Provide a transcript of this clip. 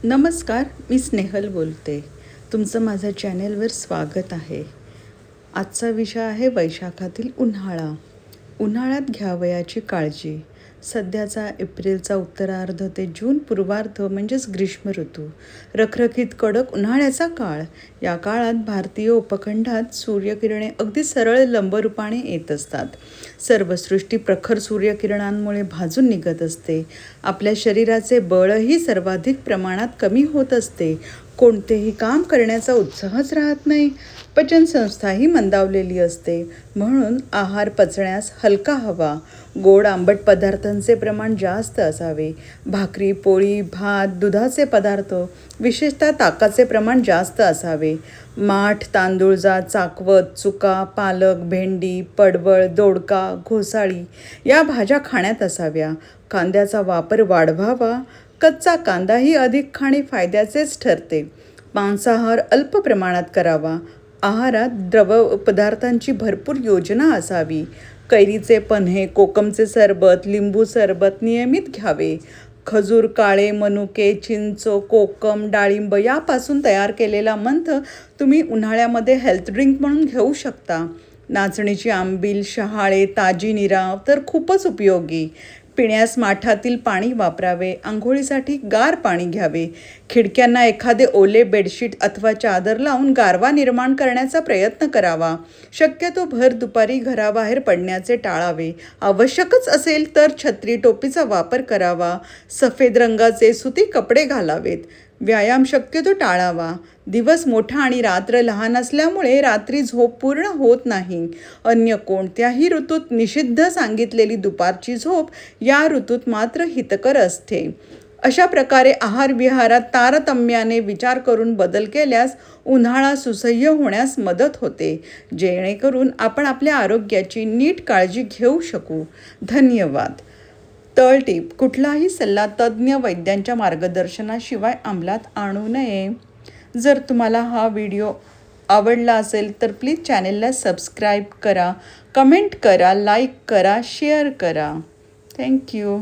नमस्कार, मी स्नेहल बोलते. तुमचं माझ्या चॅनेलवर स्वागत आहे. आजचा विषय आहे वैशाखातील उन्हाळा. उन्हाळ्यात घ्यावयाची काळजी. सध्याचा एप्रिलचा उत्तरार्ध ते जून पूर्वार्ध म्हणजेच ग्रीष्म ऋतू. रखरखीत कडक उन्हाळ्याचा काळ. या काळात भारतीय उपखंडात सूर्यकिरणे अगदी सरळ लंबरूपाने येत असतात. सर्व सृष्टी प्रखर सूर्यकिरणांमुळे भाजून निघत असते. आपल्या शरीराचे बळही सर्वाधिक प्रमाणात कमी होत असते. कोणतेही काम करण्याचा उत्साहच राहत नाही. पचनसंस्थाही मंदावलेली असते. म्हणून आहार पचण्यास हलका हवा. गोड आंबट पदार्थांचे प्रमाण जास्त असावे. भाकरी, पोळी, भात, दुधाचे पदार्थ, विशेषतः ताकाचे प्रमाण जास्त असावे. माठ, तांदूळजा, चाकवत, चुका, पालक, भेंडी, पडवळ, दोडका, घोसाळी या भाज्या खाण्यात असाव्या. कांद्याचा वापर वाढवावा. कच्चा कांदाही अधिक खाणे फायद्याचेच ठरते. मांसाहार अल्प प्रमाणात करावा. आहारात द्रव पदार्थांची भरपूर योजना असावी. कैरीचे पन्हे, कोकमचे सरबत, लिंबू सरबत नियमित घ्यावे. खजूर, काळे मनुके, चिंच, कोकम, डाळिंब यापासून तयार केलेला मंथ तुम्ही उन्हाळ्यामध्ये हेल्थ ड्रिंक म्हणून घेऊ शकता. नाचणीची आंबील, शहाळे, ताजी नीरा तर खूपच उपयोगी. पिण्यास माठातील पाणी वापरावे. आंघोळीसाठी गार पाणी घ्यावे. खिडक्यांना एखादे ओले बेडशीट अथवा चादर लावून गारवा निर्माण करण्याचा प्रयत्न करावा. शक्यतो भर दुपारी घराबाहेर पडण्याचे टाळावे. आवश्यकच असेल तर छत्री टोपीचा वापर करावा. सफेद रंगाचे सुती कपडे घालावेत. व्यायाम शक्यतो टाळावा. दिवस मोठा आणि रात्र लहान असल्यामुळे रात्री झोप पूर्ण होत नाही. अन्य कोणत्याही ऋतूत निषिद्ध सांगितलेली दुपारची झोप या ऋतूत मात्र हितकर असते. अशा प्रकारे आहार विहारात तारतम्याने विचार करून बदल केल्यास उन्हाळा सुसह्य होण्यास मदत होते, जेणेकरून आपण आपल्या आरोग्याची नीट काळजी घेऊ शकू. धन्यवाद. तळटीप: कुठलाही सल्ला तज्ज्ञ वैद्यांच्या मार्गदर्शनाशिवाय अंमलात आणू नये. जर तुम्हाला हा व्हिडिओ आवडला असेल तर प्लीज चॅनेलला सबस्क्राईब करा, कमेंट करा, लाईक करा, शेअर करा. थँक्यू.